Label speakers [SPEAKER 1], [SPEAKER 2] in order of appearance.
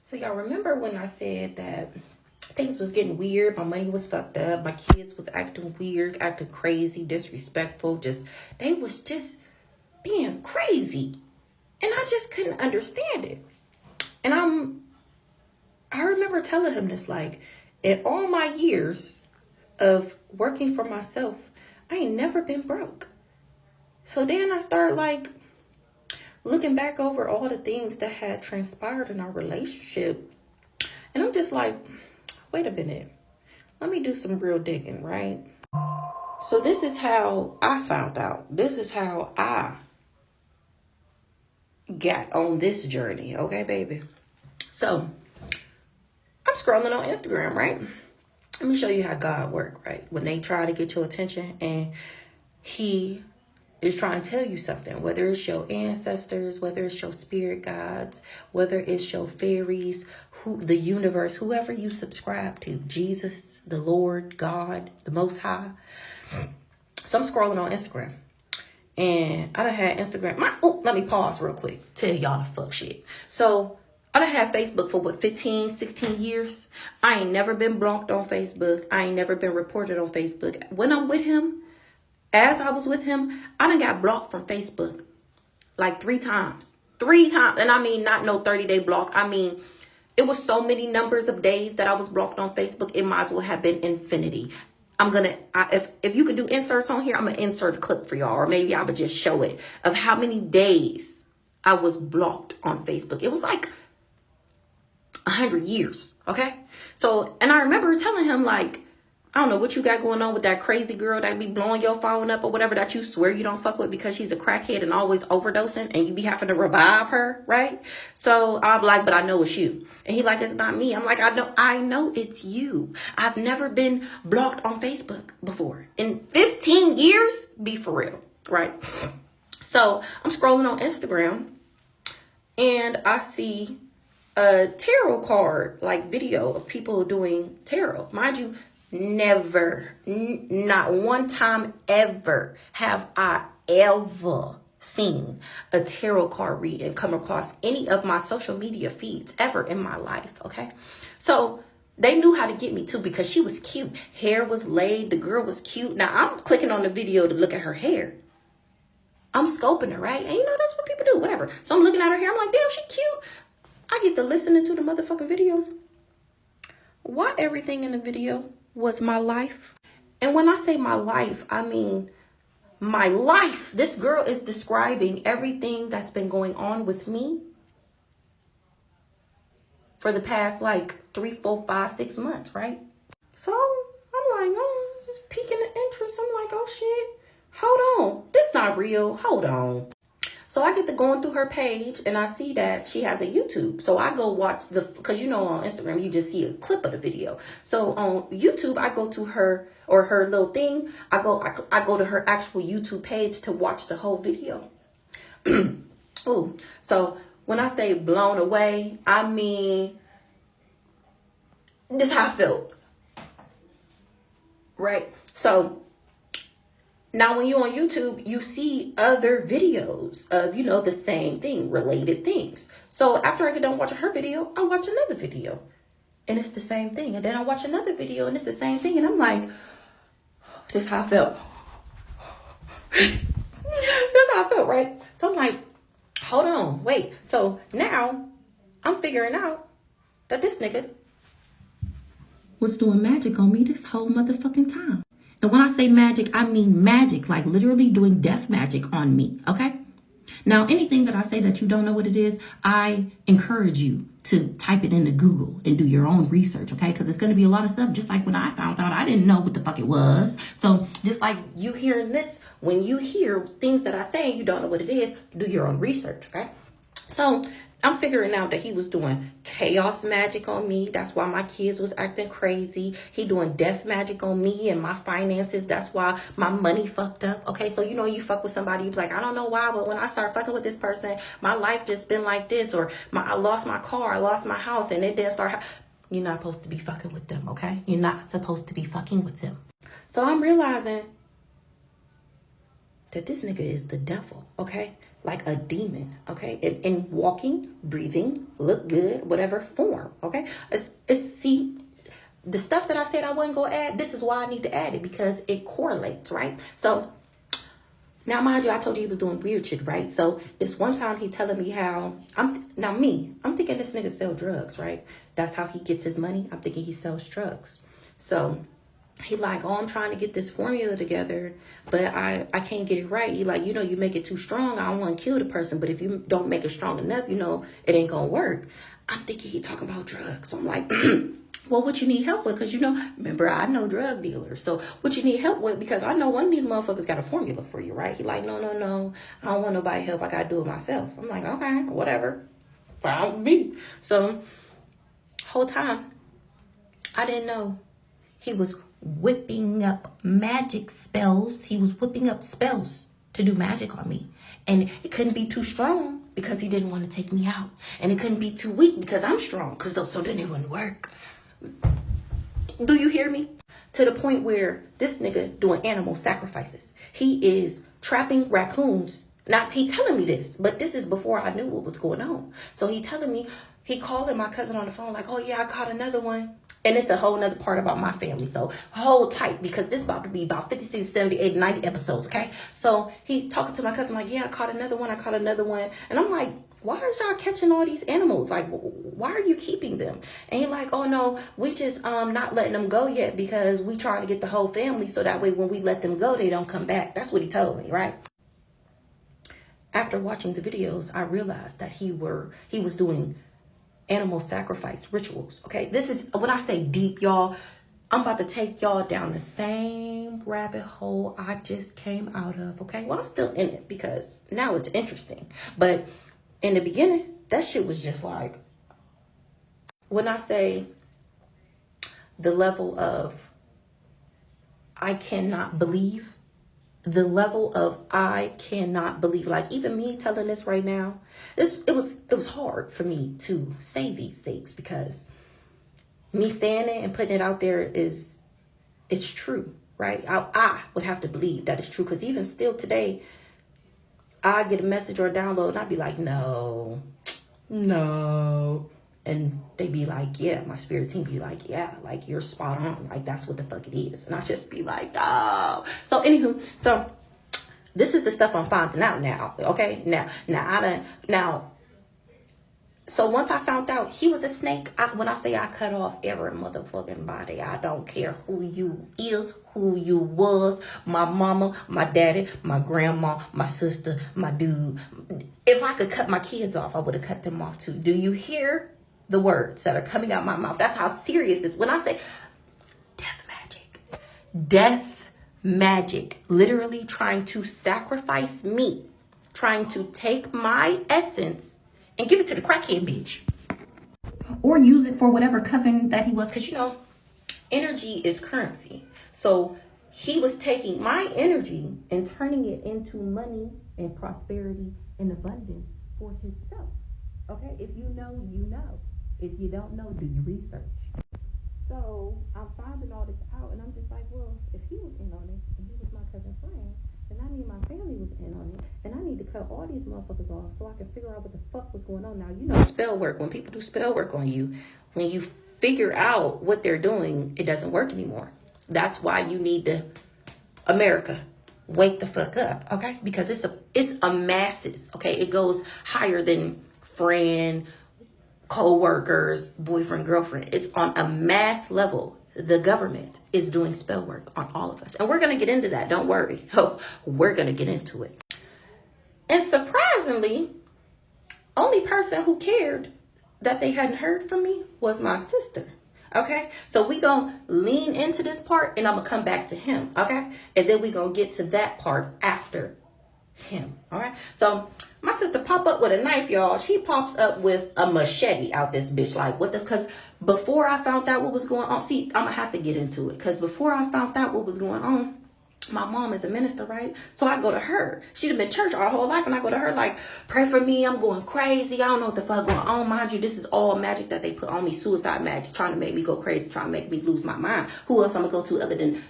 [SPEAKER 1] So y'all remember when I said that things was getting weird, my money was fucked up, my kids was acting weird, acting crazy, disrespectful, they was just being crazy. And I just couldn't understand it. And I remember telling him this, like, in all my years of working for myself, I ain't never been broke. So then I started like looking back over all the things that had transpired in our relationship. And I'm just like, wait a minute. Let me do some real digging, right? So this is how I found out. This is how I got on this journey. Okay, baby. So I'm scrolling on Instagram, right? Let me show you how God works, right? When they try to get your attention and he is trying to tell you something, whether it's your ancestors, whether it's your spirit guides, whether it's your fairies, the universe, whoever you subscribe to, Jesus, the Lord, God, the Most High. So I'm scrolling on Instagram. And I done had Instagram. Let me pause real quick. Tell y'all the fuck shit. So I done had Facebook for 15, 16 years. I ain't never been blocked on Facebook. I ain't never been reported on Facebook. When I'm with him, as I was with him, I done got blocked from Facebook like 3 times. 3 times. And I mean, not no 30-day block. I mean, it was so many numbers of days that I was blocked on Facebook. It might as well have been infinity. If you could do inserts on here, I'm going to insert a clip for y'all. Or maybe I would just show it of how many days I was blocked on Facebook. It was like 100 years. Okay. So, and I remember telling him, like, I don't know what you got going on with that crazy girl that be blowing your phone up or whatever, that you swear you don't fuck with because she's a crackhead and always overdosing and you be having to revive her, right? So I'm like, but I know it's you. And he like, it's not me. I'm like, I know it's you. I've never been blocked on Facebook before. In 15 years, be for real, right? So I'm scrolling on Instagram and I see a tarot card like video of people doing tarot. Mind you, never, not one time ever have I ever seen a tarot card read and come across any of my social media feeds ever in my life. Okay. So they knew how to get me too because she was cute. Hair was laid. The girl was cute. Now I'm clicking on the video to look at her hair. I'm scoping her, right? And you know, that's what people do, whatever. So I'm looking at her hair. I'm like, damn, she cute. I get to listening to the motherfucking video. Why everything in the video was my life? And when I say my life, I mean my life. This girl is describing everything that's been going on with me for the past like 3, 4, 5, 6 months, right? So I'm like, oh, just piquing the interest. I'm like, oh shit, hold on, this not real. Hold on. So I get to going through her page and I see that she has a YouTube. So I go watch because you know on Instagram, you just see a clip of the video. So on YouTube, I go to her or her little thing. I go to her actual YouTube page to watch the whole video. Oh, so when I say blown away, I mean, this is how I felt. Right? So now, when you're on YouTube, you see other videos of, you know, the same thing, related things. So after I get done watching her video, I watch another video and it's the same thing. And then I watch another video and it's the same thing. And I'm like, this is how I felt. This is how I felt, right? So I'm like, hold on, wait. So now I'm figuring out that this nigga was doing magic on me this whole motherfucking time. And when I say magic, I mean magic, like literally doing death magic on me, okay? Now, anything that I say that you don't know what it is, I encourage you to type it into Google and do your own research, okay? Because it's going to be a lot of stuff. Just like when I found out, I didn't know what the fuck it was. So just like you hearing this, when you hear things that I say, you don't know what it is, do your own research, okay? So I'm figuring out that he was doing chaos magic on me. That's why my kids was acting crazy. He doing death magic on me and my finances. That's why my money fucked up. Okay, so you know you fuck with somebody, you be like, I don't know why, but when I start fucking with this person, my life just been like this. Or I lost my car, I lost my house, and it didn't start. You're not supposed to be fucking with them, okay? You're not supposed to be fucking with them. So I'm realizing that this nigga is the devil, okay? like a demon, okay? In walking, breathing, look good, whatever form, okay? See, the stuff that I said I wasn't going to add, this is why I need to add it, because it correlates, right? So now, mind you, I told you he was doing weird shit, right? So it's one time he telling me how I'm thinking this nigga sell drugs, right? That's how he gets his money. I'm thinking he sells drugs. So he like, oh, I'm trying to get this formula together, but I can't get it right. He like, you make it too strong, I don't want to kill the person, but if you don't make it strong enough, it ain't gonna work. I'm thinking he talking about drugs. So I'm like, well, what you need help with? Because, remember, I know drug dealers. So what you need help with? Because I know one of these motherfuckers got a formula for you, right? He like, no. I don't want nobody help. I got to do it myself. I'm like, okay, whatever. Fine with me. So whole time, I didn't know he was whipping up magic spells. He was whipping up spells to do magic on me. And it couldn't be too strong because he didn't want to take me out. And it couldn't be too weak because I'm strong. So then it wouldn't work. Do you hear me? To the point where this nigga doing animal sacrifices. He is trapping raccoons. Now, he telling me this, but this is before I knew what was going on. So he telling me, he calling my cousin on the phone like, oh yeah, I caught another one. And it's a whole nother part about my family. So hold tight, because this is about to be about 50, 60, 70, 80, 90 episodes, okay? So he talking to my cousin like, yeah, I caught another one. And I'm like, why are y'all catching all these animals? Like, why are you keeping them? And he like, oh no, we just not letting them go yet because we trying to get the whole family so that way when we let them go, they don't come back. That's what he told me, right? After watching the videos, I realized that he was doing animal sacrifice rituals, okay? This is, when I say deep, y'all, I'm about to take y'all down the same rabbit hole I just came out of, okay? Well, I'm still in it because now it's interesting. But in the beginning, that shit was just like, when I say the level of I cannot believe, like even me telling this right now, it was hard for me to say these things, because me saying it and putting it out there it's true, right? I would have to believe that it's true, because even still today, I get a message or a download and I'd be like, no. And they be like, yeah, my spirit team be like, yeah, like you're spot on. Like that's what the fuck it is. And I just be like, oh. So anywho, so this is the stuff I'm finding out now. Okay. So once I found out he was a snake, when I say I cut off every motherfucking body, I don't care who you is, who you was, my mama, my daddy, my grandma, my sister, my dude. If I could cut my kids off, I would have cut them off too. Do you hear the words that are coming out my mouth? That's how serious this is. When I say death magic, literally trying to sacrifice me, trying to take my essence and give it to the crackhead bitch, or use it for whatever coven that he was. Because energy is currency. So he was taking my energy and turning it into money and prosperity and abundance for himself. Okay, if you know, you know. If you don't know, do your research. So I'm finding all this out, and I'm just like, well, if he was in on it, and he was my cousin friend, then I mean my family was in on it, and I need to cut all these motherfuckers off so I can figure out what the fuck was going on. Now, spell work. When people do spell work on you, when you figure out what they're doing, it doesn't work anymore. That's why you need to, America, wake the fuck up, okay? Because it's a masses, okay? It goes higher than friend, co-workers, boyfriend, girlfriend. It's on a mass level. The government is doing spell work on all of us. And we're going to get into that. Don't worry. Oh, we're going to get into it. And surprisingly, only person who cared that they hadn't heard from me was my sister. Okay? So we going to lean into this part, and I'm going to come back to him. Okay? And then we going to get to that part after him. All right? So my sister pop up with a knife, y'all. She pops up with a machete out this bitch. Like, what the? Because before I found out what was going on, see, I'm going to have to get into it. Because before I found out what was going on, my mom is a minister, right? So I go to her. She'd have been church our whole life. And I go to her like, pray for me. I'm going crazy. I don't know what the fuck going on. Mind you, this is all magic that they put on me. Suicide magic. Trying to make me go crazy. Trying to make me lose my mind. Who else I'm going to go to other than